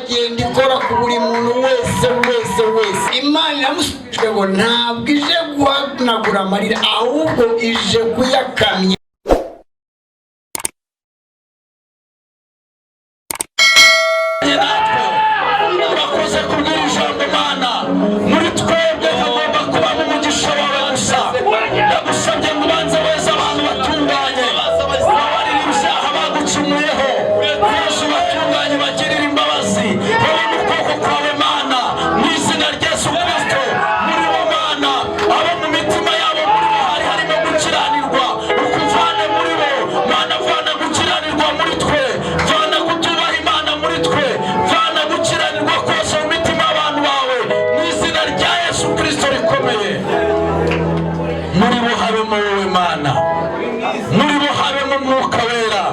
iragenda ikora ku buri muntu wese. Imana iramusubije ngo ntabwo ije guhanagura amarira ahubwo ije kuyakamya. urakoze kubwira ijambo Mana muri twebwe hagomba kuba mu mugisha wawe gusa. ndagusabye ngo ubanze weza abantu batunganye babarire ibyaha bagucumuyeho bose batunganye bagirire imbabazi babone ukuboko kwawe Mana mu izina rya Yesu Kristo. muri bo Mana abo mu mitima yabo muri bo harimo gukiranirwa ukuvane muri bo Mana. vana gukiranirwa muri twe, vana kutubaha Imana muri twe, vana gukiranirwa kose mu mitima y'abantu bawe mu izina rya Yesu Kristo rikomeye. muri bo habemo wowe Mana, muri bo habemo Mwuka Wera,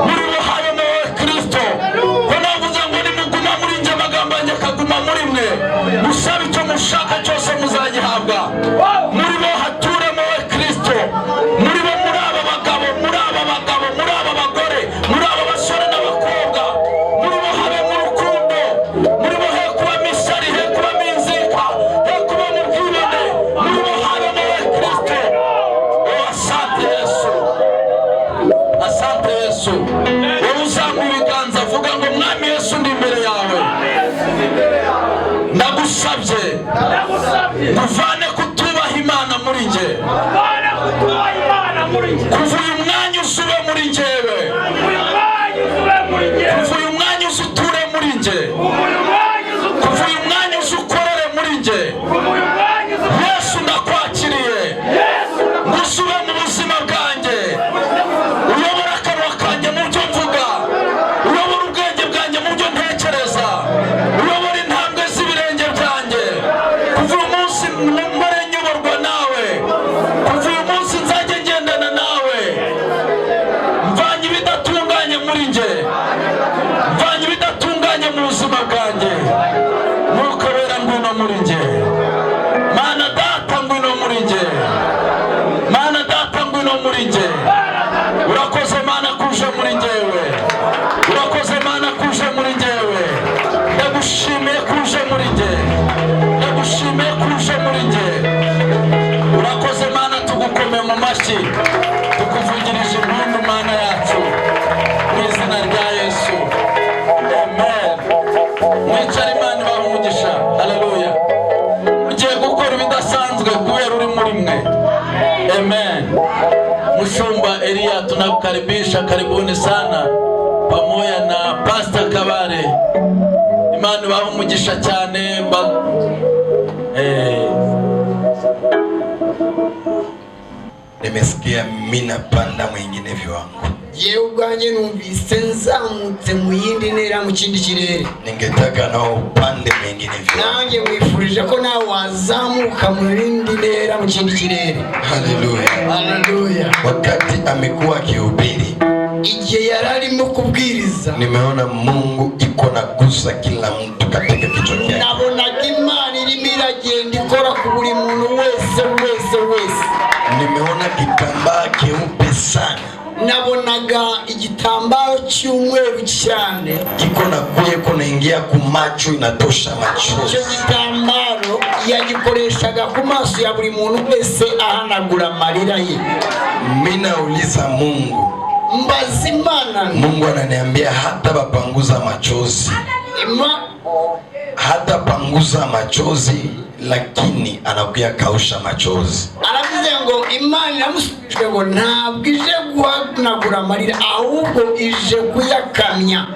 muri bo habemo wowe Kristo. ko navuze ngo nimuguma muri njye amagambo yanjye akaguma muri mwe, musaba icyo mushaka cyose muzagihabwa. muri bo haturemo wowe Kristo, muri bo muri aba bagabo, muri aba bagore, muri aba basore n'abakobwa, muri bo habemo urukundo, muri bo he kubamo ishyari, he kubamo inzika, he kubamo ubwibone, muri bo habemo wowe Kristo. asante Yesu, asante Yesu. wowe uzamura ibiganza avuga ngo Mwami Yesu ndi imbere yawe, ndagusabye uvane kutubaha Imana muri njye, kuva uyu mwanya usube muri njyewe, kuva uyu mwanya uzuture muri njye, kuva uyu mwanya uzukorere muri njye. Yesu ndakwakiriye, ngusube mu buzima bwanjye, uyobora akanwa kanjye mu byo mvuga, uyobora ubwenge bwanjye mu byo ntekereza, uyobora intambwe z'ibirenge byanjye. kuva uyu munsi mpore nyoborwa nawe, kuva uyu munsi nzajye ngendana nawe. mvanye ibidatunganye muri njye, mvanye ibidatunganye mu buzima bwanjye. Mwuka Wera ngwino muri njye, Mana Data ngwino muri njye, Mana Data ngwino muri njye. urakoze Mana kuje muri njyewe, urakoze Mana kuje muri njyewe. ndagushimiye kuje muri njye, ndagushimiye kuje muri njye. urakoze Mana, tugukome mu mashyi, tukuvugirije impundu Mana yacu mu izina rya Yesu, amen. mwicare Imana ibahe umugisha. haleluya. ugiye gukora ibidasanzwe kubera uri muri mwe, amen. Mshumba Elia tunakukaribisha, karibuni sana pamoja na Pastor Kabare. Imana ibahe umugisha cyane. Nimesikia mimi napanda mwingine viwango. yewe ubwanjye numvise nzamutse mu yindi ntera mu kindi kirere. Ningetaka nao upande mwingine viwango. nanjye mwifurije ko nawe wazamuka mu yindi ntera mu kindi kirere. Haleluya. Haleluya. Wakati amekuwa akihubiri, igihe yari arimo kubwiriza, nimeona Mungu iko nagusa kila mtu katika kichwa chake. nabonaga Imana irimo iragenda ikora ku buri muntu wese. Nimeona kitambaa keupe sana, nabonaga igitambaro cy'umweru cyane kiko nakuye kunaingia ku macho, inatosha machozi. icyo gitambaro yagikoreshaga ku maso ya buri muntu wese ahanagura amarira ye. Mimi nauliza Mungu, mbaza Imana, Mungu ananiambia hata bapanguza machozi, hata panguza machozi, lakini anakuya kausha machozi. aravuze ngo Imana iramusubije ngo ntabwo ije guhanagura amarira ahubwo ije kuyakamya.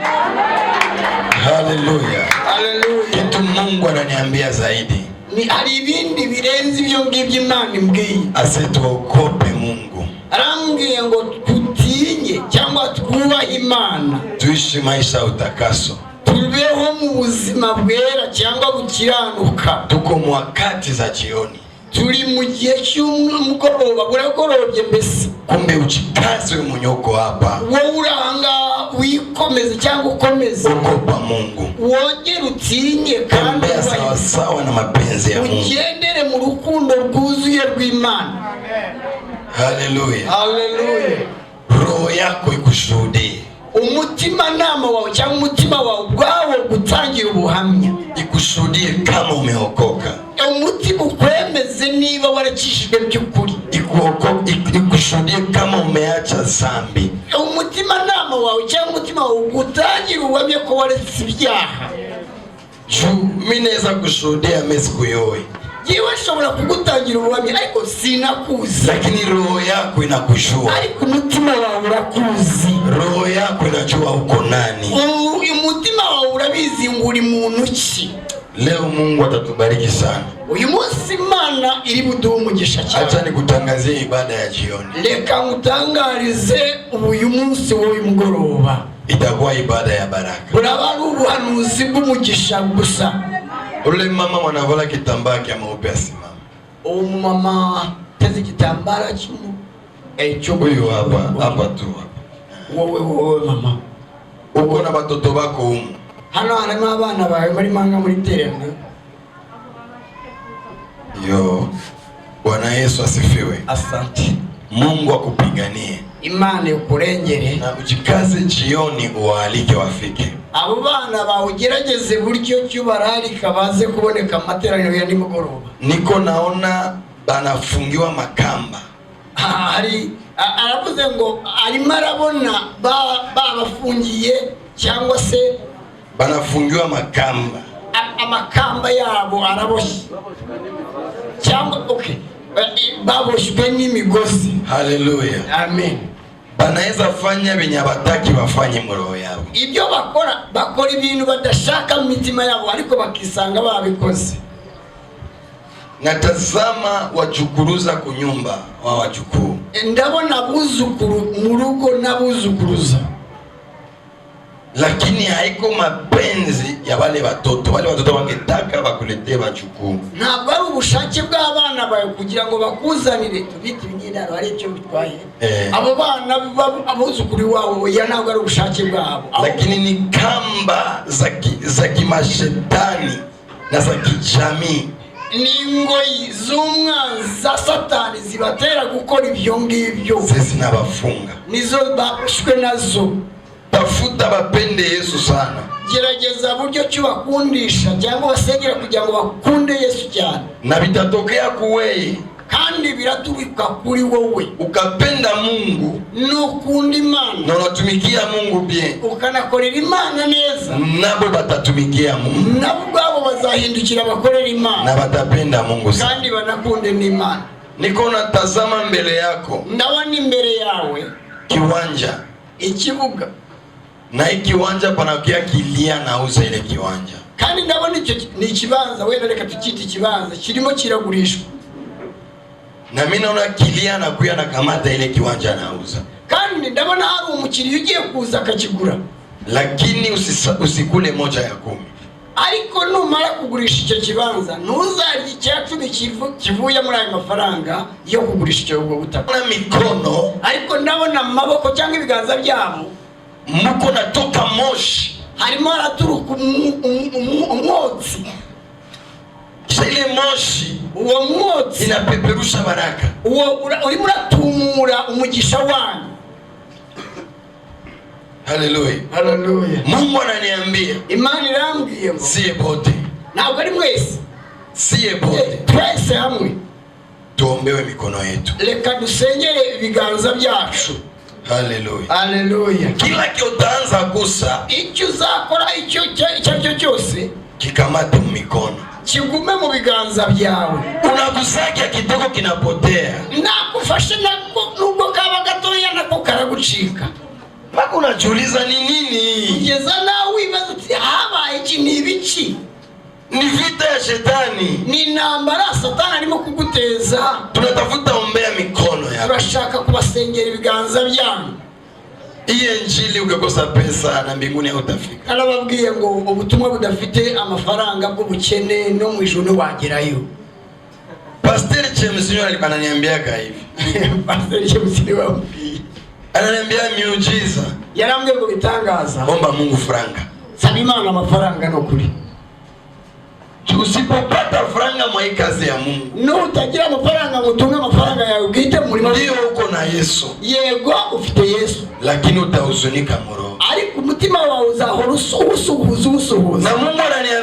Haleluya. Haleluya. Kitu Mungu ananiambia zaidi, ni hari ibindi birenze ibyo ngibyo Imana imbwiye. asituogope Mungu, arambwiye ngo tutinye cyangwa twubahe Imana, tuishi maisha ya utakaso, tubeho mu buzima bwera cyangwa bukiranuka. tuko mwakati za jioni, turi mu gihe cy'umugoroba, buragorobye mbese. kumbe uchikaze umunyoko hapa, wowe uranga wikomeze cyangwa ukomeze, ogopa Mungu, wongere utinye kandi tembea sawa sawa na mapenzi ya Mungu. ugendere mu rukundo rwuzuye rw'Imana. Haleluya. Haleluya. Roho yako ikushuhudie, umutima nama wawe cyangwa umutima wawe ubwawo gutangira ubuhamya, ikushuhudie kama umeokoka, umutima ukwemeze niba warakishijwe by'ukuri, ikushuhudie kama umeacha dhambi. umutima nama wawe cyangwa umutima wawe utangira ubuhamya ko waretse ibyaha. Mimi naweza kushuhudia siku yote, yewe nshobora kugutangira ubuhamya ariko sinakuzi, lakini roho yako inakujua, ariko umutima wawe urakuzi, roho yako inajua uko nani, umutima wawe urabizi ngo uri muntu ki. Leo Mungu atatubariki sana. Uyu munsi Imana iri buduhe umugisha cyane. Acha nikutangazie ibada ya jioni. Reka ngutangarize uyu munsi w'uyu mugoroba itakuwa ibada ya baraka. Buraba ari ubuhanuzi bw'umugisha gusa. Ule mama wanavala kitambaa kya mweupe asimama. Mama tezi igitambara cyo huyu hapa tu. Wowe mama. Uko na batoto bako humu. Hano harimo abana bawe bari manga muri terena. Yo, Bwana Yesu asifiwe. Asante. Mungu akupiganie. Imana ukurengere. Na ujikaze jioni uwaalike wafike. Abo bana bawugerageze buryo cyubararika baze kuboneka amateraniro ya nimugoroba. Niko naona banafungiwa makamba. Hari aravuze ngo arimo arabona babafungiye cyangwa se banafungiwa makamba. Amakamba yabo araboshye. Cyangwa baboshwe n'imigozi. Haleluya. Amen. Banaweza fanya binyabataki wafanye mu roho yabo. Ibyo bakora ibintu badashaka mu mitima yabo ariko bakisanga babikoze. Natazama wajukuruza kunyumba wa wajukuu. Ndabona buzukuru mu rugo nabuzukuruza. Lakini haiko mapenzi ya wale watoto wangetaka bakuletee wajukuu. Ntabwo ari ubushake bw'abana bawe kugira ngo bakuzanire tubite ibinyendaro ari cyo bitwaye. Abo bana abuzukuru wawo ya ntabwo ari ubushake bwabo. Lakini ni kamba za kimashetani na za kijamii. Ningoyi z'umwanzi za Satani zibatera gukora ibyo ngibyo. Sisi nabafunga. Nizo bashwe nazo. Tafuta bapende Yesu sana. Gerageza buryo cyubakundisha cyangwa basengera kugira ngo bakunde Yesu cyane. Na bitatokea kuweye. Kandi biraturuka kuri wowe. Ukapenda Mungu. Nukunda Imana. Na unatumikia Mungu bien. Ukanakorera Imana neza. Nabo batatumikia Mungu. Nabo babo bazahindukira bakorera Imana. Na batapenda Mungu sana. Kandi banakunde n'Imana. Niko natazama mbele yako. Ndabona imbere yawe kiwanja. Ikibuga. Na ikiwanja panakia kilia nauza ile kiwanja. Kandi ndabona icyo ni ikibanza wenda reka tukiti ikibanza kirimo kiragurishwa. Na mimi naona kilia na kuya na kamata ile kiwanja nauza. Kandi ndabona hari umukiriya ugiye kuza akakigura. Lakini usikule moja ya 10. Ariko numara kugurisha icyo kibanza ntuzarye icyacumi kivuye muri ayo mafaranga yo kugurisha icyo butaka. Na mikono ariko ndabona amaboko cyangwa ibiganza byabo muko natoka moshi, harimo haraturuka umwotsi. Ile moshi uwo mwotsi inapeperusha baraka, urimo uratumura umugisha wanyu. Haleluya. Haleluya. Mungu ananiambia, Imana irambwiye ngo siye bote, ntabwo ari mwese, siye bote twese hamwe tuombewe mikono yetu, reka dusengere ibiganza byacu. Haleluya. Haleluya. Kila kiotaanza gusa, icyo uzakora icyo cyose kikamate mu mikono, kigume mu biganza byawe. Unagusakia kidogo kinapotea, nakufashe nako nubwo kaba gatoya nako karagucika. Mpaka unajiuliza ni nini? Kugeza nawe wibaza uti habaye iki, ni ibiki? Ni vita ya shetani, ni intambara Satani arimo kuguteza. Tunatafuta ombea mikono yako, turashaka kubasengera ibiganza byanyu. Iye Injili ukakosa pesa na mbinguni hautafika. Narababwiye ngo ubutumwa budafite amafaranga bw'ubukene no mu ijuru wagerayo. Pastor James alikuwa ananiambiaga hivi. Pastor James ni wapi? Ananiambia miujiza. Yarambwiye ngo bitangaza. Omba Mungu franga. Saba Imana amafaranga no kuri. Usipopata franga mwa kazi ya Mungu, no utagira amafaranga mutunga amafaranga yawe bwite muri mali. Ndio uko na Yesu. Yego ufite Yesu. Lakini utahuzunika moro. Ariko umutima wawe uzahora usuhuza. Na Mungu ananiambia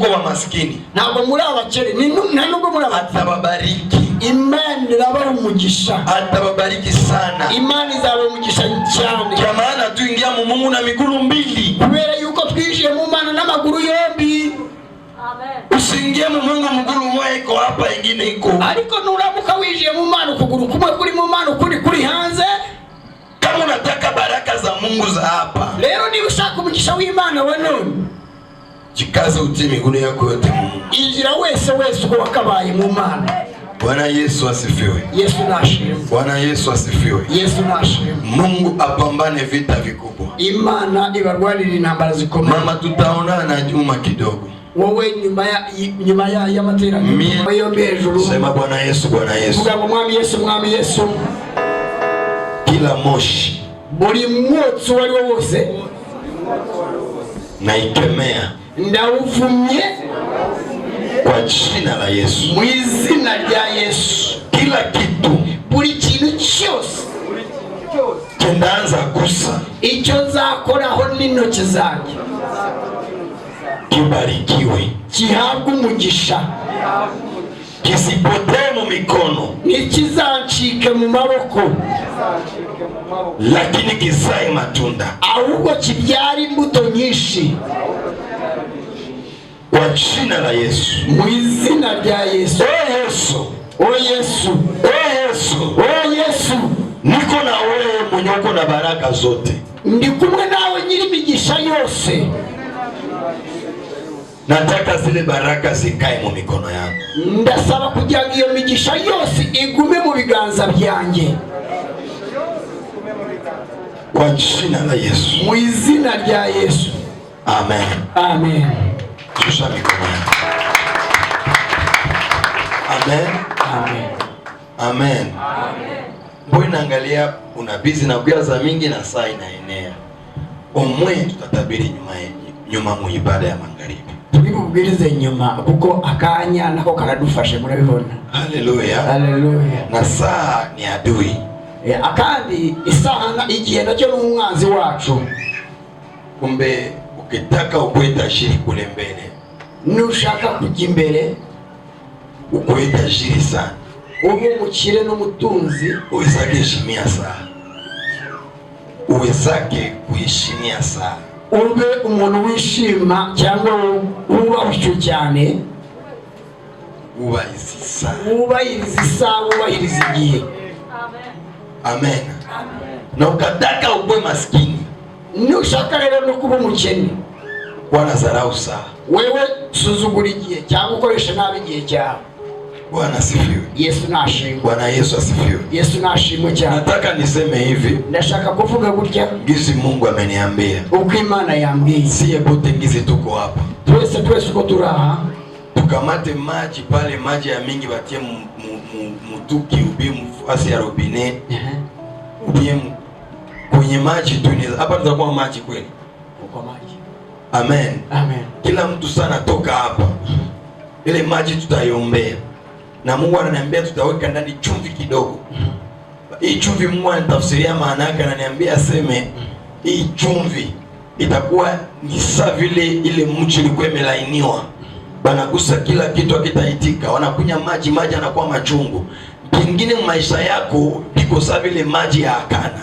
hamuko wa maskini. Ntabwo muri abakene, nubwo muri abakene. Atababariki. Imana irabara umugisha. Atababariki sana. Imana izaba umugisha cyane. Kwa maana tuingia mu Mungu na miguru mbili. Kubera yuko twishiye mu Mana n'amaguru yombi. Amen. Usingie mu Mungu mguru mmoja iko hapa, ingine iko. Ariko nuramuka wishiye mu Mana ukuguru kumwe kuri mu Mana kuri hanze. Kama unataka baraka za Mungu za hapa. Leo ni ushaka umugisha w'Imana wa none. Jikaze utie miguu yako yote Mungu. Injira wese uko wakabaye mu Mana. Bwana Yesu asifiwe. Yesu nashimwe. Bwana Yesu asifiwe. Yesu nashimwe. Mungu apambane vita vikubwa. Imana ibarwanira intambara zikomeye. Mama, tutaonana Juma kidogo. Wowe nyuma ya materaniro yo hejuru. Sema Bwana Yesu, Bwana Yesu. Vuga ngo Mwami Yesu, Mwami Yesu. Kila moshi, buri mwotsi wari wose na ikemea ndawuvumye kwa jina la Yesu. Mu izina rya Yesu. Kila kitu, buri kintu cyose kendaanza gusa, icyo zakoraho n'intoki zanjye kibarikiwe, kihabwe umugisha, kisipotee mu mikono, ntikizancike mu maboko, lakini kizae matunda, ahubwo kibyara imbuto nyinshi kwa jina la Yesu. Mu izina rya Yesu. O Yesu, o Yesu, o Yesu, o Yesu, niko na wewe mwenye uko na baraka zote. Ndi kumwe nawe nyiri migisha yose. Nataka zile baraka zikae mu mikono yako. Ndasaba kugira ngo iyo migisha yose igume mu biganza byanjye. Kwa jina la Yesu. Mu izina rya Yesu. Amen. Amen. Shusha mikono yako. Amen. Amen. Amen. Mbona naangalia una busy na kujaza mingi na saa inaenea. Omwe tutatabiri nyuma mu ibada ya magharibi. Tubibubwirize nyuma kuko akanya nako karadufashe murabibona. Haleluya. Haleluya. Na saa ni adui. Akandi isaha igihe nacyo n'umwanzi wacu. Kumbe ukitaka ukweta shiri kule mbele, nushaka kujya imbere ukweta shiri sana, ube mukire n'umutunzi, uwezake heshimia saa, uwezake kuheshimia saa, ube umuntu wishima cyangwa wubahishwe cyane, wubahiriza saa, wubahiriza igihe. Amen. Na ukataka ukwe maskini, nushaka rero no kuba umukene, Bwana zarau saa, wewe suzugura igihe cyangwa ukoresha nabi igihe cyawe. Bwana asifiwe. Yesu nashimwe. Bwana Yesu asifiwe. Yesu nashimwe cyane. Nataka niseme hivi, ndashaka kuvuga gutya, gizi Mungu ameniambia, uko Imana yambwiye. Siye bote gizi tuko hapa, twese uko turaha, tukamate maji pale, maji ya mingi batie mutuki ubi mfasi ya robine, ubi kwenye maji tu. Hapa tutakuwa maji kweli, uko maji. Amen. Amen. Kila mtu sana toka hapa, ile maji tutaiombea, na Mungu ananiambia tutaweka ndani chumvi kidogo. Hii chumvi Mungu anatafsiria maana yake, ananiambia aseme hii chumvi itakuwa ni sawa vile ile mchi ilikuwa imelainiwa, banagusa kila kitu akitaitika, wanakunya maji anakuwa machungu. Pengine maisha yako iko sawa vile maji ya Akana,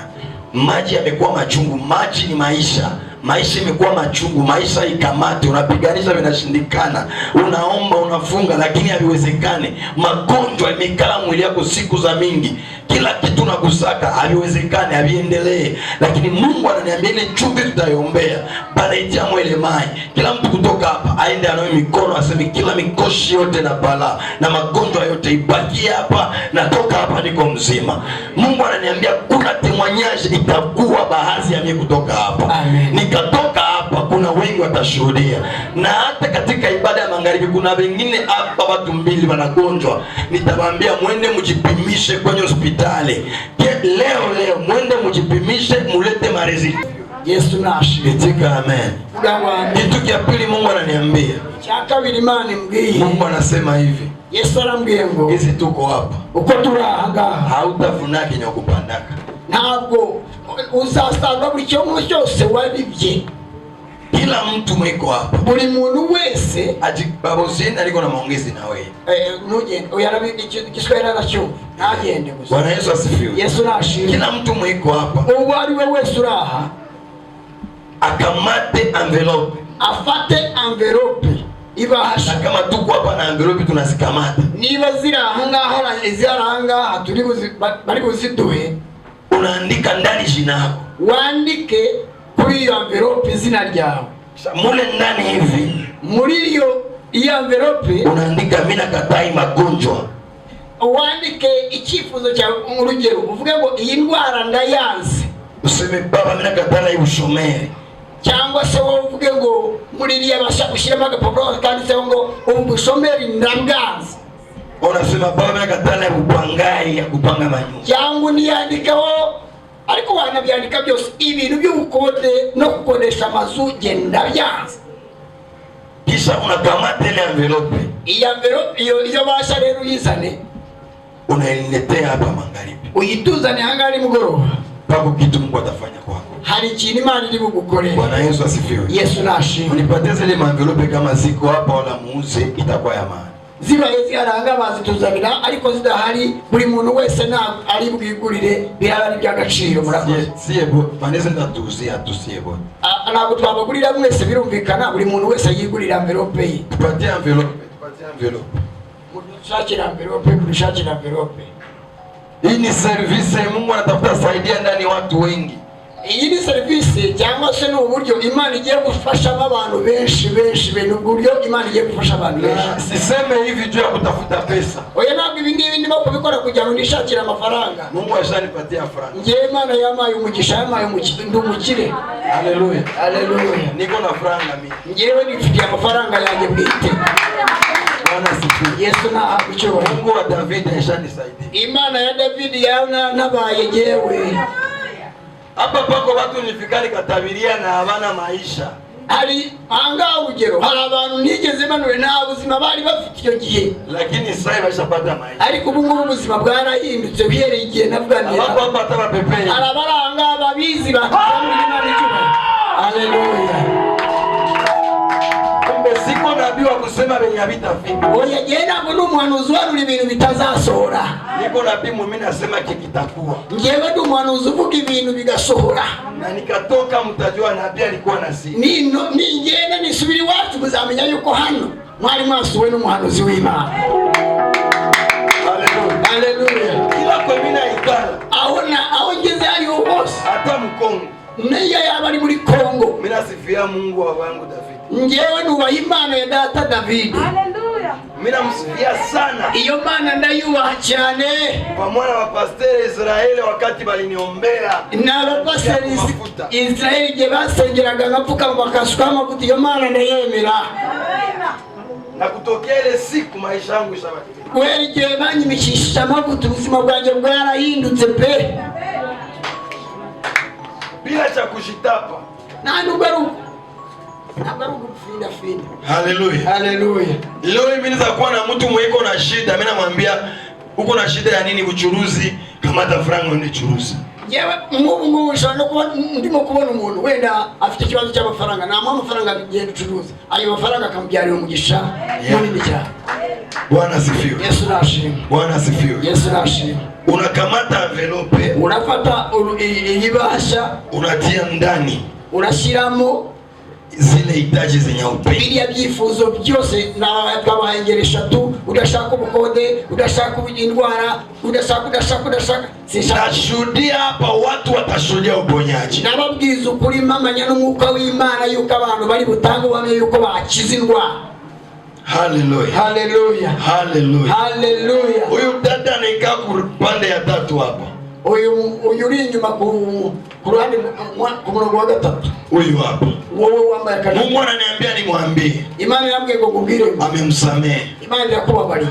maji yamekuwa machungu. Maji ni maisha, maisha imekuwa machungu, maisha ikamate, unapiganisha vinashindikana, unaomba unafunga lakini haviwezekani. Magonjwa imekala mwili yako siku za mingi, kila kitu nakusaka haviwezekani, haviendelee. Lakini Mungu ananiambia ile chumvi tutaiombea, banaitia mwele mai. Kila mtu kutoka hapa aende anawe mikono, aseme kila mikoshi yote na balaa na magonjwa yote ibaki hapa, natoka hapa niko mzima. Mungu ananiambia kuna temwanyaje itakuwa baadhi ya mimi kutoka hapa. Amen. Nikatoka hapa kuna wengi watashuhudia. Na hata katika ibada ya magharibi kuna wengine hapa watu mbili wanagonjwa, nitawaambia mwende mjipimishe kwenye hospitali. Leo mwende mjipimishe, mulete marezi. Yesu nashimwe. Itika amen. Kitu kia pili Mungu ananiambia, cha kabiri Imana imbwiye, Mungu anasema hivi, Yesu arambwiye ngo hizi tuko hapa, uko turahanga hautavuna kinyo kupandaka, ntabwo uzasarura buri cyo cyose wabibye. Kila mtu mwiko hapa. Buri muntu wese Ajibabozeni aliko na maongezi na wewe. Nugende uyarabi Kiswahili aracyo nagende gusa. Bwana Yesu asifiwe. Yesu nashimwe. Kila mtu mwiko hapa. Uwo ari we wese uraha akamate envelope. Afate envelope ibahasha. Kama tuko hapa na envelope tunazikamata. Niba zirahangaho izaranga turi bari kuziduhe. Unaandika ndani jina lako. Wandike kuri iyo envelope izina ryawe. Mule ndani hivi. Muri iyo envelope unaandika mimi nakatai magonjwa. Wandike icyifuzo cya urugero uvuge ngo iyi ndwara ndayanze. Useme baba mimi nakatai ubushomeri. Cyangwa se wowe uvuge ngo muri iriya basha ushyiramo agapapuro kanditseho ngo ubushomeri ndabwanze. Unasema baba mimi nakatai upangayi ya kupanga manyumba. Cyangwa niyandikaho ariko wanabyandika byose ibintu by'ubukode no gukodesha amazu genda byanze. Kisha unakamata ile envelope. Iyo envelope iyo basha rero uyizane unailetea hapa magharibi. Uyituzane hangari mugoroba. Pako kitu Mungu atafanya kwako. Hari ikintu Imana iri bugukorera. Bwana Yesu asifiwe. Yesu nashimwe. Unipatie zile envelope kama ziko hapa wala muuze itakuwa ya maana. Ziba yaranga bazituzanira ariko zidahari buri muntu wese na ari bwigurire birabari by'agaciro murakoze. Siebo baneze ndatuziya tusiebo. Ntabwo twabagurira mwese birumvikana buri muntu wese yigurira envelope ye. Tupatie envelope. Shakira envelope, shakira envelope. Hii ni service Mungu anatafuta saidia ndani watu wengi. Iyi ni service cyangwa se n'uburyo Imana igiye gufasha abantu benshi n'uburyo Imana igiye gufasha abantu benshi. Siseme hivi juu ya kutafuta pesa. Oya ntabwo ibi ngibi ndimo kubikora kugira ngo nishakire amafaranga. Mungu ashanipatia faranga. Ngiye Imana yamaye umugisha yamaye umukire. Haleluya. Haleluya. Niko na faranga mimi. Ngiyewe nifitiye amafaranga yanjye bwite. Bwana sifiwe. Yesu na abicho. Mungu wa David ashanisaidia. Imana ya David yana nabaye jewe. Hapa pako watu nifikari katabiria na habana maisha. Hari anga urugero hari abantu nigeze manure nta buzima bari bafite iyo gihe. Lakini sasa bashapata maisha. Ariko ubu ngubu ubuzima bwarahindutse bihereye igihe navuganira. Hapa ataba pepe. Arabaranga babizi bakamuri Imana icyuma. Haleluya. Siko nabii wa kusema benye habitafika. Oya genda ngo n'umuhanuzi waruri ibintu bitazasohora. Niko nabii mimi nasema kitakuwa. Ngewe ndi umuhanuzi uvuga ibintu bigasohora. Na nikatoka mtajua nabii alikuwa na siri. Ni ngene nisubiri watu kuzamenya yuko hano mwari mwasuwe n'umuhanuzi w'Imana. Haleluya. Haleluya. Kila kwa mimi naikala. Aho ngeze ayo hose. Hata Mkongo. Niyo yaba ari muri Kongo. Mimi nasifia Mungu wa wangu David. Ngewe nubaha Imana ya data David. Haleluya. Mimi namsifia sana. Iyo Mana ndayubaha cyane. Pamoja na wapasteri Israeli wakati baliniombea. Na abapasteri Israeli je basengeraga ngapfuka bakasuka amavuta iyo Mana ndayemera. Na kutokea ile siku maisha yangu ishabadilika. Wewe je banyimikisha amavuta ubuzima bwanjye bwarahindutse pe. Bila cha kushitapa. Na ndugaru finda. Haleluya. Haleluya. Leo mimi naweza kuwa na mtu mweko na shida, mimi namwambia uko na shida ya nini? Uchuruzi, kamata franga uende churuzi. Yewe Mungu ushobora kuba ndimo kubona umuntu wenda afite ikibazo cy'amafaranga na amafaranga agiye gucuruza. Ayo mafaranga akamubyarira umugisha munini cyane. Bwana asifiwe. Yesu nashimwe. Bwana asifiwe. Yesu nashimwe. Unakamata envelope, unafata ibahasha, unatia ndani, unashiramo zile hitaji zenye upendo. Biriya byifuzo byose na twabahengeresha tu, udashaka ubukode, udashaka indwara, udashaka. Nashuhudia hapa watu watashuhudia uponyaji. Nababwiza ukuri mamanya n'umwuka w'Imana yuko abantu bari butange bamwe yuko bakiza indwara. Haleluya. Haleluya. Haleluya. Haleluya. Huyu dada anakaa pande ya tatu hapa. Huyu uri inyuma ku ruhande ku murongo wa gatatu. Huyu hapa. Wowe wambaye kanani. Mungu ananiambia nimwambie. Imana yambwiye ngo kubwire. Amemsamehe. Imana yakubabariye.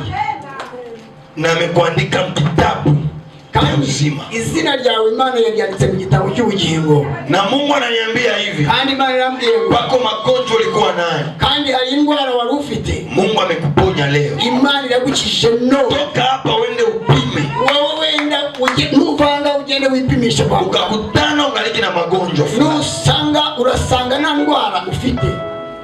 Na amekuandika kitabu uzima. Izina ryawe Imana yanditse mu gitabo cy'ubugingo. Na Mungu ananiambia hivi. Kandi Imana yambwiye wako magonjwa ulikuwa nayo. Kandi hari indwara wari ufite. Mungu amekuponya leo. Imana iragukishije no. Toka hapa uende upime. Wewe wenda uje ntuvanga uje uzagende wipimishe kwa ukakutana ungaliki na magonjwa fulani, nusanga urasanga na ndwara ufite,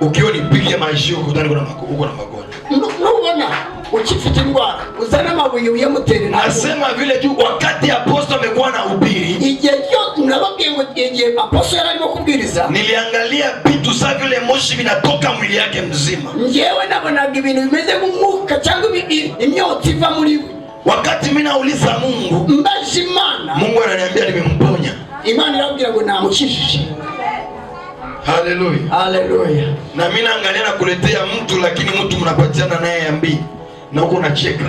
ukiwa nipige maisha ukutana uko na magonjwa, nubona ukifite ndwara uzana mabuye uyamutere na asema vile tu wakati apostol amekuwa na ubiri, igihe cyo nababwiye ngo igihe apostol yarimo kubwiriza, niliangalia vitu sa vile moshi vinatoka mwili yake mzima, njewe nabonaga ibintu bimeze nk'umwuka cyangwa imyotsi iva muri we. Wakati mimi nauliza Mungu, mbaje Imana, Mungu ananiambia nimemponya. Imana irambwira ngo namukishije. Haleluya, haleluya. Na mimi naangalia na kuletea mtu, lakini mtu mnapatiana naye ambi na huko unacheka.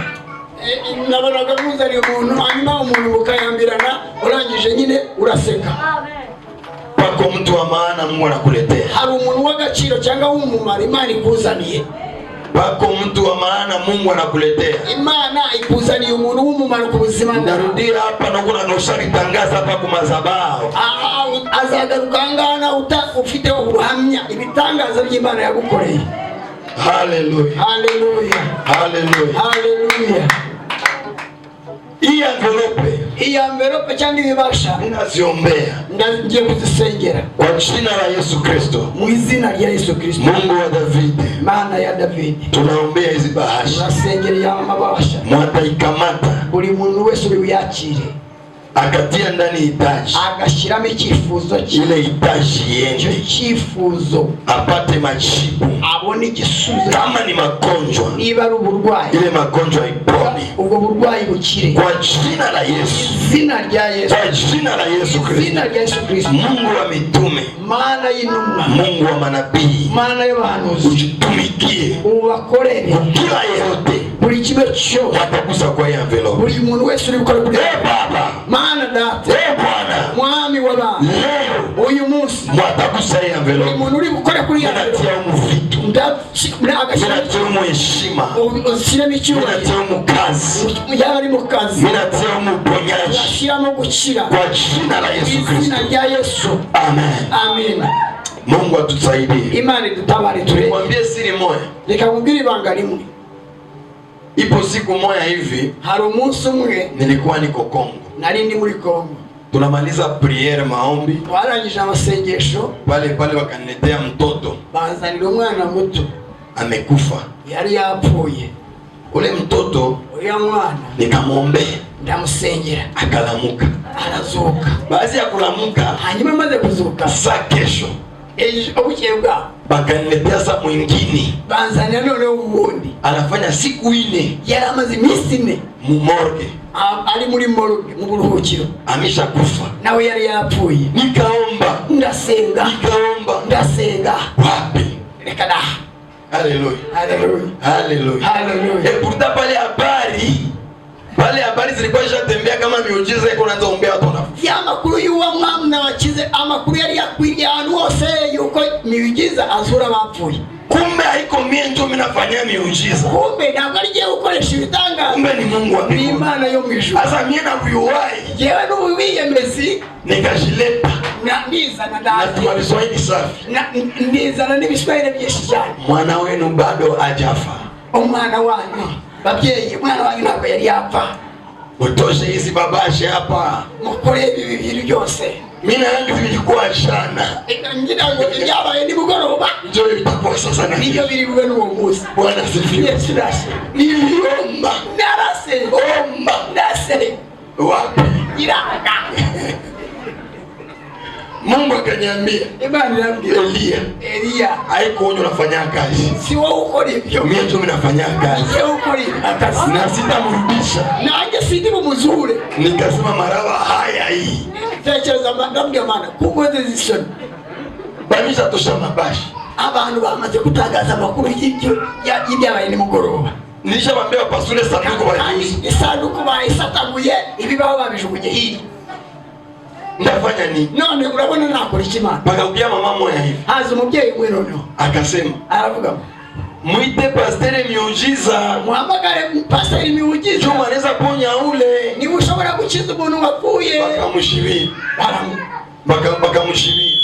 Nabonaga muzari umuntu hanyuma umuntu ukayambirana urangije nyine uraseka. Pako mtu wa maana Mungu anakuletea. Hari umuntu w'agaciro cyangwa w'umumaro Imana ikuzaniye. Pako mtu wa maana Mungu anakuletea. Imana ikuzaniye umuntu w'umumaro ku buzima bwawe. Narudia hapa na kuna noshabitangaza hapa ku mazabao. Azagaruka ngana ufite ubuhamya ibitangaza by'Imana yagukoreye. Haleluya. Haleluya. Haleluya. Haleluya. Iyi envelope cyangwa ibibasha ninaziombea, ngiye kuzisengera kwa jina la Yesu Kristo, mu izina rya Yesu Kristo, Mungu wa David, Mana ya David. Tunaombea hizi bahasha, tunasengera amabasha, mwataikamata buri muntu wese uyakire, akatia ndani hitaji, agashiramo icyifuzo cye, ile hitaji yende icyifuzo apate majibu, abone igisubizo. Kama ni magonjwa, niba ari uburwayi, ile magonjwa ipone, ubwo burwayi bukire kwa jina la Yesu, izina rya Yesu, kwa jina la Yesu Kristo, izina rya Yesu Kristo. Mungu wa mitume, Mana y'intumwa, Mungu wa manabii, Mana y'abahanuzi, ujitumikie ubakorere kila yeyote, buri kimwe cyose watagusa kwa hii envelope, buri muntu wese uri gukora kuri Baba, Mana data, Bwana, mwami w'abantu, leo uyu munsi mwatagusa hii envelope, buri muntu uri gukora kuri hii envelope, natia umuvitu, natia umuheshima, ushyiramo icyubahiro, natia umukazi, yaba ari mu kazi, natia umuponyaji, ashyiramo gukira kwa jina la Yesu Kristo, izina rya Yesu. Amen. Amen. Mungu atusaidie. Imana idutabare ture. Mwambie siri moja. Reka nkubwire ibanga rimwe. Ipo siku moja hivi, hari umunsi umwe nilikuwa niko Kongo. Nari ndi muri Kongo. Tunamaliza priere maombi. Warangije amasengesho. Pale wakaniletea mtoto. Bazanira umwana muto. Amekufa. Yari yapfuye. Ule mtoto, uya mwana, nikamwombea. Ndamusengera. Akalamuka. Arazuka. Bazi ya kulamuka. Hanyuma maze kuzuka. Sa kesho. Obukeye bwa. Bakaniletea sa mwingine. Banzanira none ubundi. Anafanya siku 4. Yari amaze iminsi 4. Mu morgue. Ali muri morgue mu buruhukiro. Amisha kufa. Nawe yari yapfuye. Nikaomba. Ndasenga. Ndasenga. Wapi? Reka da. Haleluya. Haleluya. Haleluya. Haleluya. Pourtant pale habari zilikuwa zishatembea kama miujiza iko naanza ombea watu wanafu. Ya makuru yuwa mwamna wakize amakuru yari yakwiriye ahantu hose yuko miujiza azura bapfuye. Kumbe haiko mie ndio mimi nafanyia miujiza. Kumbe ntabwo ari giye gukoresha ibitanga. Kumbe ni Mungu wa mbinguni. Ni Imana yo mwijuru. Sasa mie na kuyuwai. Yewe n'ubiyemezi nikashileta. Na ndizana ndani. Na tumaliswahili safi. Na ndizana n'ibiswahili byinshi cyane. Mwana wenu bado ajafa. Umwana wanyu. Babyeyi, mwana wanyu ntabwo yari yapfa. Utoshe hizi babashe hapa. Mukore ibi bintu byose. Mina yangu vilikuwa jana. Ngira ngo byabaye ni mugoroba. Ndio bitakuwa sasa na nibyo biri bube n'uwo munsi. Bwana asifiwe. Yesu nasi. Niliomba. Narase. Omba. Nase. Wapi? Iranga. Mungu akaniambia, Imani yangu Elia haikuonyo unafanya kazi. Si wewe ukora ibyo. Mimi tu ninafanya kazi. Wewe ukora akazi. Na sitamrudisha. Nange sindi mumuzure. Nikasema maraba haya hii. Tekereza ndambya mana kugoze zisoni. Bamisha tosha mabashi. Abantu bamaze kutagaza amakuru y'ibyo y'ibyabaye ni mugoroba. Nilishamwambia pasule sanduku bayiuza. Isanduku bayisataguye ibibaho babijugunye hili. Ndafanya nini? None urabona nakora ikimana. Bakaubia mama moya hivi. Haza umubyeyi umwe noneho. Akasema. Aravuga. Muite pastere miujiza. Muhamagare pastere miujiza. Juma anaweza ponya ule. Ni ushobora gukiza umuntu wapfuye. Bakamushibira. Bakamushibira.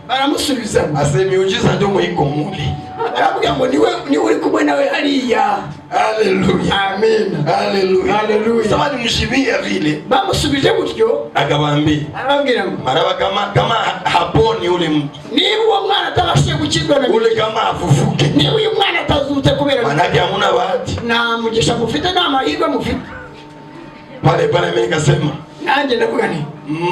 Baramusubiza. Ase miujiza ndio mwiko muli. Aravuga ngo niwe uri kumwe nawe hariya. Haleluya. Amen. Haleluya. Haleluya. Sasa nimshibia vile. Bamusubije gutyo. Akawaambia. Arababwira ngo maraba kama haponi ule mtu. Niba uwo mwana atabashije gukizwa na ule kama afufuke. Niba uyu mwana atazutse kubera manake hamuna bahati. Na mugisha mufite na mahirwe mufite. Pale mimi nikasema nanje ndavuga nti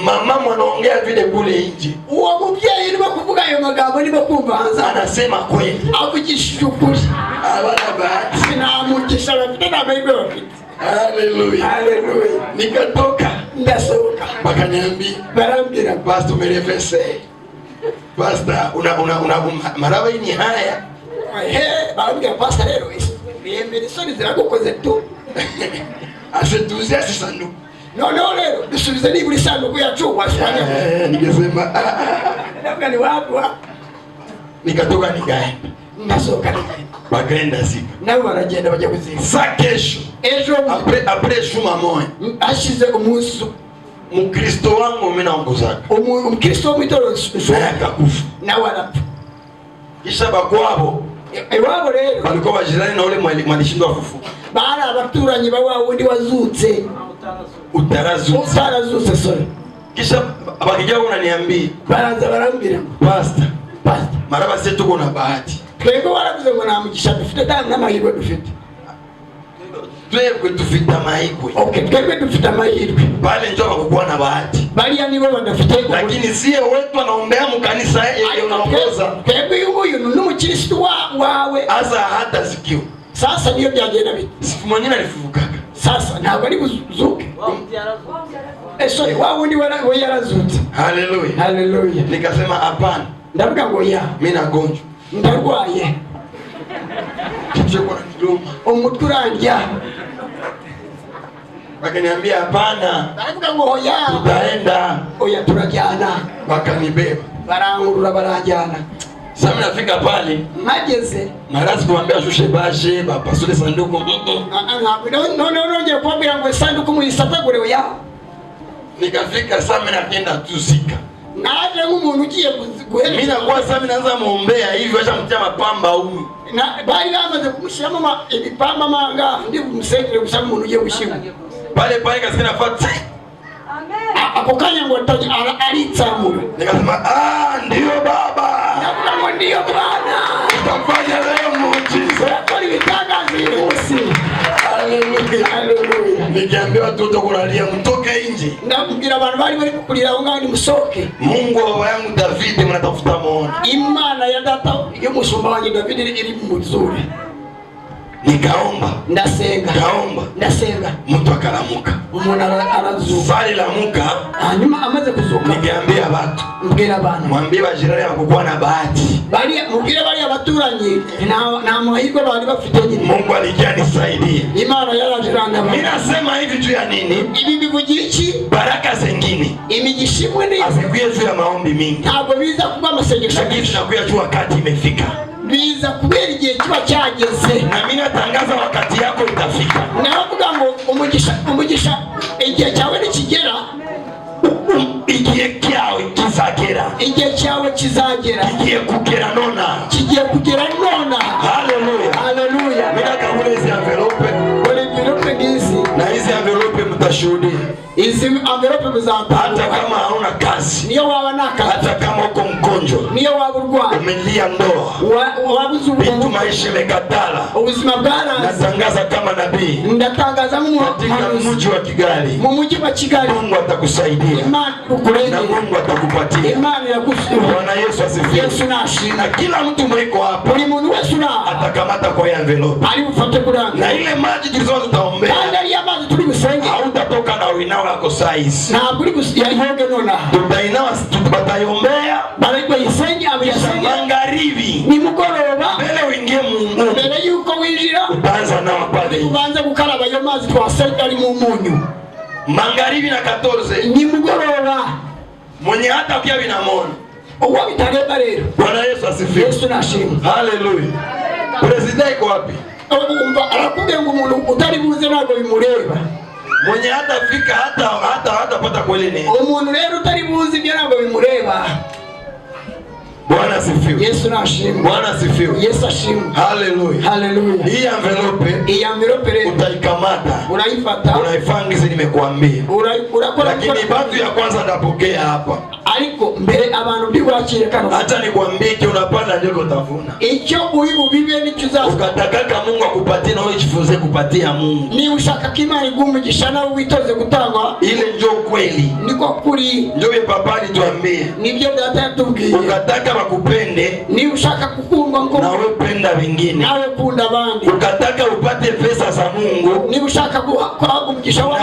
mama mwanaongea vile kule nje. Uwo mubyeyi niba kuvuga ayo magambo niba kumva hanze anasema kweli. Avugishije ukuri. Abana bahati. Na mugisha bafite na mahirwe bafite. Haleluya. Haleluya. Nikatoka. Ndasohoka. Bakaniambia. Barambwira pastor umerefese. Pastor una maraba ni haya. Barambwira pastor rero yemera isoni ziragukoze tu. Asetuze asisanduku. No rero dusubize niburi sanduku yacu washanya. Nikasema ni wapi wa? Nikatoka nikaenda. Ndasohoka. Bakaenda zika. Nabo baragenda bajya kuzika. Sa kesho. Ejo après juma moja. Ashize umunsi Mkristo wangu mimi naongozaka. Mkristo mwitoro akakufa. Nawe arapfa. Kisha bakwabo. Iwabo rero balikuwa bajirani na ule mwalishindwa kufuka. Bana abaturanyi bawa wundi wazutse. Utarazutse sorry. Kisha bakijia unaniambia. Baraza barambira. Pastor. Maraba sisi tuko na bahati. Twego waravuze ngo namugisha dufite na mahirwe dufite. Twebwe dufite amahirwe. Okay, twebwe dufite amahirwe. Bale njoo bakuwa na bahati. Bali nibo badafite. Lakini sie wetu anaombea mkanisa yeye unaongoza. Twebwe yuko n'umukristo wawe. Asa hata sikio. Sasa niyo byagenda bite. Siku mwingine alifufuka. Sasa ntabwo ari buzuke. Sorry, wundi we yarazutse. Haleluya. Haleluya. Nikasema hapana. Ndavuga ngo ya. Mimi nagonjwa. Ndarwaye. Kichwa kinaniluma. Umutwe urandya. Wakaniambia hapana. Ndavuga ngo oya. Tutaenda. Oya turajyana. Wakanibeba. Barangurura barajyana. Sasa mimi nafika pale. Mageze. Marazi kuambia shushe bashe, bapasule sanduku. No, nje kuambia ngo sanduku muyisatagure oya. Nikafika sasa mimi naenda tuzika. Naje nk'umuntu ugiye guhera. Mimi nakuwa sasa mimi naanza muombea hivi acha mtia mapamba huyu. Na bali bamaze kumushyiramo ibipamba manga ndi umusengere gusa umuntu ugiye gushima. Pale kasikia nafata. Amen. Ako kanya ngo aritsamura. Nikasema ndio baba. Nakuwa ndio bwana. Utafanya leo muujiza. Kwa vitangazo usi. Haleluya. Nikiambia watoto kulalia mtoke nje. Ndabwira abantu bari kukurira aho ngani musoke. Mungu wa baba yangu David mnatafuta muone. Imana ya data y'umushumba wanjye David iri muzuri. Nikaomba. Ndasenga. Mtu akalamuka. Umuntu arazuka. Sali la muka. Hanyuma amaze kuzuka. Nikiambia watu. Mbwira abantu. Mwambie bajirani hakukuwa na bahati. Mubwire bari abaturanyi na mahirwe bari bafite nyine. Mungu alijia nisaidie. Imana yarajiranga. Mimi nasema hivi juu ya nini? Ibi bivugira iki? Baraka zingine. Imigishimwe ni azikuye juu ya maombi mingi. Ntabwo biza kuba amasengesho. Lakini tunakuya juu wakati imefika. Biza kubera igihe kiba cyageze. Na mimi natangaza wakati yako itafika. Navuga ngo umugisha igihe cyawe nikigera. Igihe cyawe kizagera. Igiye kugera nona. Haleluya. Mimi nakabule hizi envelope gizi. Na hizi envelope mtashuhudia. Hizi envelope mzapata. Hata kama hauna kazi. Niyo waba naka. Hata kama uko mgonjwa. Niyo waba urwaye. Umelia ndoa. Wabuze vitu maisha mekatala. Ubuzima bwaranze. Natangaza kama nabii. Ndatangaza katika mji wa Kigali. Mu mujyi wa Kigali. Mungu atakusaidia. Imana ukurenge. Na Mungu atakupatia. Imana yakusifu. Bwana Yesu asifiwe. Yesu nashimwe. Na kila mtu mweko hapa. Buri muntu wese atakamata kwa envelope. Ali ufate kuranga. Na ile maji tulizoanza tutaombea. Kandi ya maji tuli gusenge. Hautatoka na winao yako size. Na buri gusiyahoge nona. Tutainawa tutayombea. Bali kwa isenge abiyasenge. Magharibi. Ni mugoroba. Mbele uingie Mungu. Mbele yuko winjira. Utaanza nao pale. Ubanza gukaraba yo mazi twasenge ari mu munyu. Magharibi na 14. Ni mugoroba. Mwenye hata pia binamona. Uwa bitareba rero. Bwana Yesu asifiwe. Yesu nashimwe. Haleluya. President iko wapi? Umva arakubwira ngo umuntu utari buze ntabwo bimureba. Mwenye hata fika hata pata kweli ni. Umuntu rero utari buze ibyo ntabwo bimureba. Bwana asifiwe. Yesu nashimwe. Bwana asifiwe. Yesu ashimwe. Haleluya. Haleluya. Hii envelope utaikamata. Unaifata. Unaifangiza nimekuambia. Lakini batu ya kwanza ndapokea hapa. Ariko mbere abantu biwakire kano. Hata nikwambie ki unapanda ndio utavuna. Icyo uyibu bibe nicyo uzaza. Ukataka Mungu akupatie na wewe jifunze kupatia Mungu. Ni ushaka kimana igumugisha nawe witoze gutangwa. Ile ndio kweli. Niko kuri. Ndio papa alituambia. Nibyo data yatubwiye. Ukataka bakupende. Ni ushaka kukundwa ngo. Na wewe penda wengine. Nawe kunda abandi. Ukataka upate pesa za Mungu. Ni ushaka kuhagumisha wao.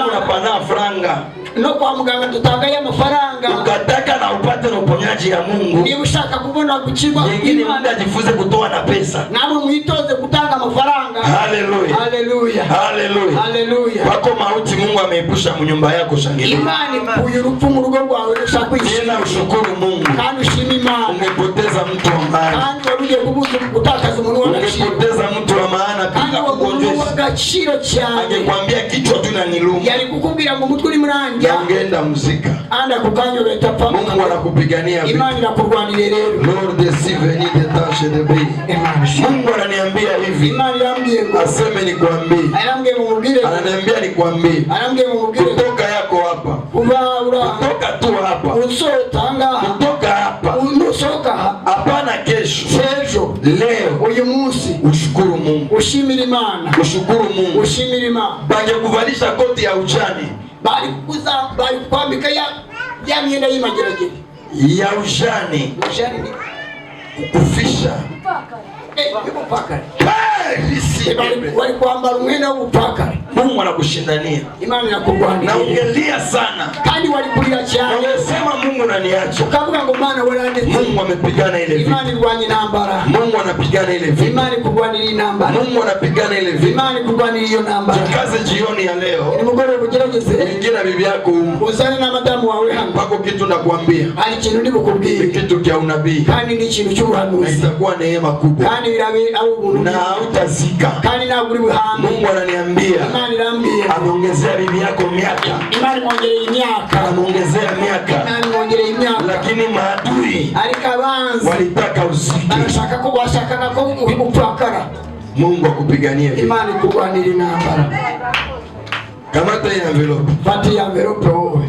Unapana franga. No kwa muganga tutanga y'amafaranga. Ukataka na upate na uponyaji ya Mungu. Ni ushaka kubona kuchigwa nyingine muda jifunze kutoa na pesa. Nabo muitoze kutanga amafaranga. Haleluya. Haleluya. Haleluya. Haleluya. Wako mauti Mungu ameepusha mnyumba yako, shangilia. Imani kuyurufu mu rugo rwawe rushakwishima. Tena ushukuru Mungu. Kandi ushima Imana. Ungepoteza mtu wa maana. Kandi waruje kubuza kutakaza umuntu w'agaciro. Ungepoteza mtu wa maana bila kugonjeza. W'agaciro cyane. Angekwambia kichwa tu na niluma. Yari kukubwira ngo umutwe uri murangi. Ungeenda muzika. Anda kukanyo betapa. Mungu anakupigania vitu. Imani inakurwanira rero. Lord de siveni de tâche de bay. Mungu ananiambia hivi. Imani yambwiye ngo aseme nikwambie. Anambwiye mumubwire. Ananiambia nikwambie. Anambwiye mumubwire. Kutoka yako hapa. Kutoka tu hapa. Usotanga. Kutoka hapa. Unusoka hapana kesho. Sejo. Leo. Uyu munsi. Ushukuru Mungu. Ushimira Imana. Ushukuru Mungu. Ushimira Imana. Bangekuvalisha koti ya ujane. Bari kwambika ya myenda y'imageragere. Ya ujane. Ujane ni kufisha. Upakare. Wali kwambara umwenda w'ubupakare. Mungu anakushindania. Imana inakurwanira. Na ungelia sana. Kandi walikulira cyane. Ungesema Mungu unaniacha. Ukavuga ngo Mana warande. Mungu amepigana ile vita. Imana irwanya intambara. Mungu anapigana ile vita. Imana kurwanira intambara. Mungu anapigana ile vita. Imana kurwanira iyo ntambara. Jikaze jioni ya leo. Ni mugoroba ugerageze. Ingia na bibi yako huko. Uzane na madamu wawe hano. Pako kitu nakuambia. Hari ikintu ndi kukubwira. Kitu kia unabii. Kandi ni ikintu cy'ubuhanuzi. Itakuwa neema kubwa. Kandi birabe ari ubuntu. Na utazika. Kandi ntabwo uri buhambe. Mungu ananiambia. Imana irambia. Ameongezea bibi yako miaka. Imana imwongereye imyaka. Ameongezea miaka. Imana imwongereye imyaka. Lakini maadui ariko abanzi walitaka uzike. Barashaka ko washakana ko upakara. Mungu akupiganie vita. Imana ikurwanira intambara. Kamata hii envelope. Fati ya envelope wewe.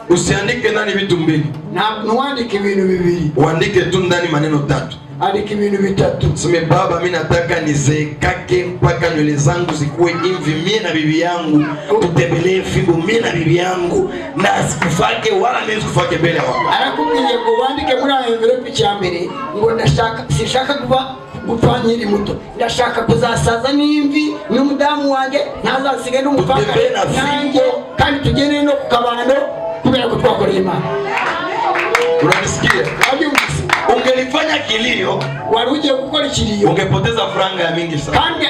Usiandike ndani vitu mbili. Na nuandike ibintu bibiri. Uandike tu ndani maneno tatu. Andika ibintu bitatu. Sema baba, mimi nataka nizeekake mpaka nywele zangu zikuwe hivi, mimi na bibi yangu tutembelee fimbo, mimi na bibi yangu na sikufake wala mimi sikufake mbele ya watu. Arakubwiye ngo wandike muri envelope cya mbere ngo ndashaka sishaka kuba gupfa nkiri muto, ndashaka kuzasaza n'imvi n'umudamu wanjye ntazasigaye n'umupaka nanjye, kandi tugene no kukabando kubera ko twakoreye Imana. Unanisikia? Ungelifanya kilio, wari ugiye gukora ikiriyo, ungepoteza franga ya mingi sana. Kandi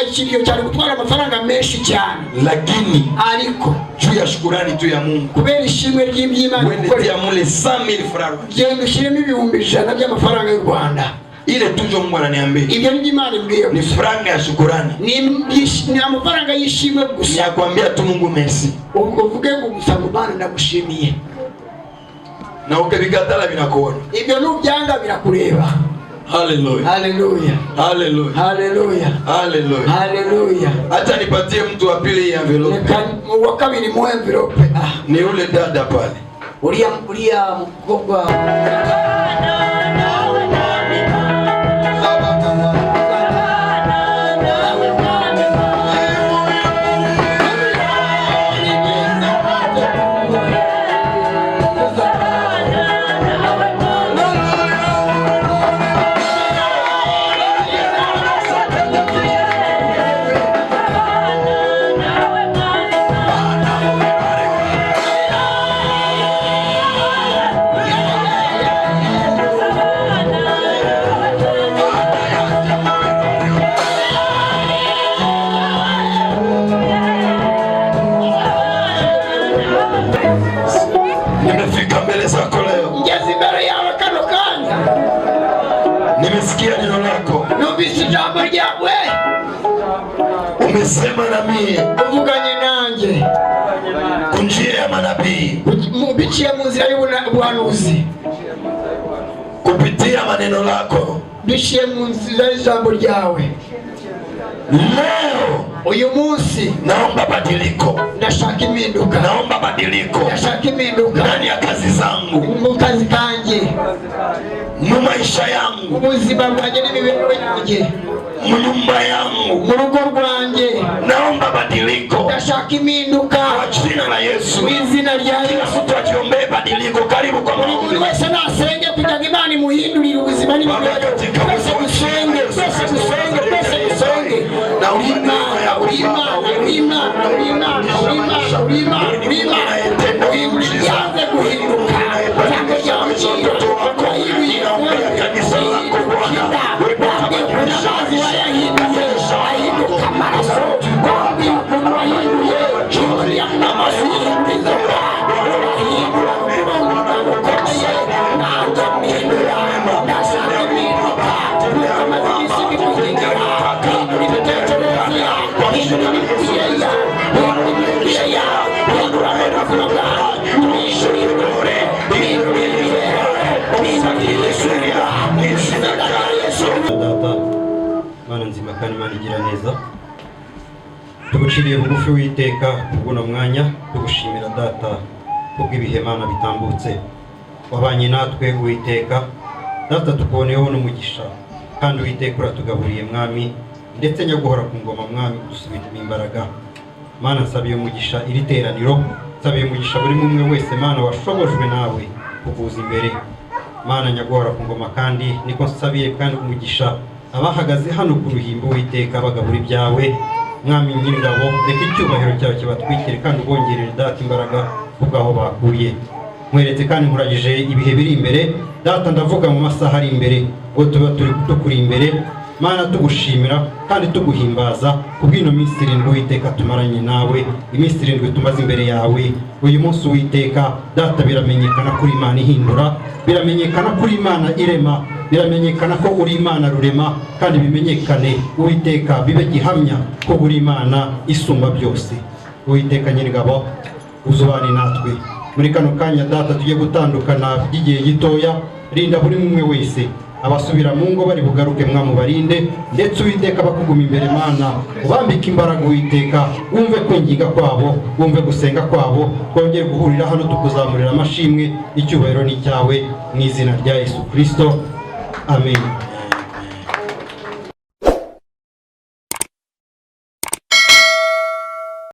ikiriyo cyari gutwara amafaranga menshi cyane. Lakini ariko juu ya shukurani tu ya Mungu, kubera ishimwe ry'Imana, wendetia mule 100,000 francs. Genda ushiremo ibihumbi 100 by'amafaranga y'u Rwanda. Ile tunjo Mungu ananiambia. Ibyo ni Imana imbwiye. Ni franga ya shukurani. Ni amafaranga yishimwe gusa. Nakwambia tu Mungu merci. Uvuge ngo gusa Imana ndagushimiye. Na ukibikatala binakuona. Ibyo nubyanga birakureba. Hallelujah. Hallelujah. Hallelujah. Hallelujah. Hallelujah. Hallelujah. Acha nipatie mtu wa pili ya envelope. Wa kabiri mu envelope. Ni ule dada pale. Ulia mkubwa. Nimefika mbele zako leo. Ngezi mbele yawe kano kanya. Nimesikia neno lako. Numvise ijambo ryawe. Umesema na mimi. Uvuganye nanjye. Kunjia ya manabii. Mubicie mu nzira y'ubuhanuzi. kupitia maneno lako, biciye mu nzira y'ijambo ryawe. leo Uyu munsi naomba badiliko, ndashaka impinduka, naomba badiliko ndashaka impinduka ndani ya kazi zangu, mu kazi kanjye, mu maisha yangu, mu buzima bwanjye n'imibereho yanjye, mu nyumba yangu, mu rugo rwanjye. naomba badiliko Ndashaka impinduka kwa jina la Yesu. mu izina rya Kila Yesu. mtu akiombee badiliko, karibu kwa Buri maombi. wese nasenge kugira ngo Imana imuhindurire ubuzima n'imibereho. Twese dusenge, twese dusenge, twese dusenge. Uri Imana, uri Imana, uri Imana, uri Imana, uri Imana, uri Imana, uri Imana. Uhindura ibyanze guhinduka. Ijambo ryawe turahinduye. Kanisa lako Bwana, wewe Kuna mazi wayahinduye, ahinduka amaraso. Wambia ukuntu wahinduye, hindurira amazi y'inzoka. Urahindura umurongo ukomeye, nanjye mpindura. Ndashaka impinduka, amazi y'isi bikugengera. Hindura imitekerereze yawe, hindura imipira yawe, hindura imipira yawe, hindura amavuga yawe, hindura ibirore, hindura imibereho, hindura isura, mu izina rya Yesu. Data Mana nzima kandi Mana igira neza, tuguciriye bugufi witeka kubona mwanya, tugushimira Data kubw'ibihe Mana bitambutse wabanye natwe witeka. Data tukuboneyeho n'umugisha kandi witeka uratugaburiye mwami, ndetse nyaguhora ku ngoma mwami udusubiramo imbaraga. Mana nsabiye umugisha iri teraniro, nsabiye umugisha buri umwe wese Mana washobojwe nawe kuguza imbere. Mana nyaguhora ku ngoma kandi niko nsabiye kandi umugisha abahagaze hano ku ruhimbo witeka bagabura ibyawe mwami nyir'ingabo. Reka icyubahiro cyawe kibatwikire kandi ubongerere Data imbaraga kubw'aho bakuye. Mweretse kandi nkuragije ibihe biri imbere Data, ndavuga mu masaha ari imbere ngo tuba tukuri imbere Mana, tugushimira kandi tuguhimbaza kubw'ino minsi 7 witeka tumaranye nawe, iminsi 7 tumaze imbere yawe. Uyu munsi witeka Data biramenyekana kuri Imana ihindura, biramenyekana kuri Imana irema, biramenyekana ko uri Imana rurema, kandi bimenyekane witeka bibe gihamya ko uri Imana isumba byose. Witeka nyir'ingabo uzubane natwe muri kano kanya Data, tujye gutandukana by'igihe gitoya. Rinda buri umwe wese abasubira mu ngo bari bugaruke mwamubarinde, ndetse witeka bakuguma imbere Mana ubambika imbaraga witeka, wumve kwinginga kwabo, wumve gusenga kwabo, twongere guhurira hano tukuzamurira amashimwe. Icyubahiro ni cyawe mu izina rya Yesu Kristo, amen.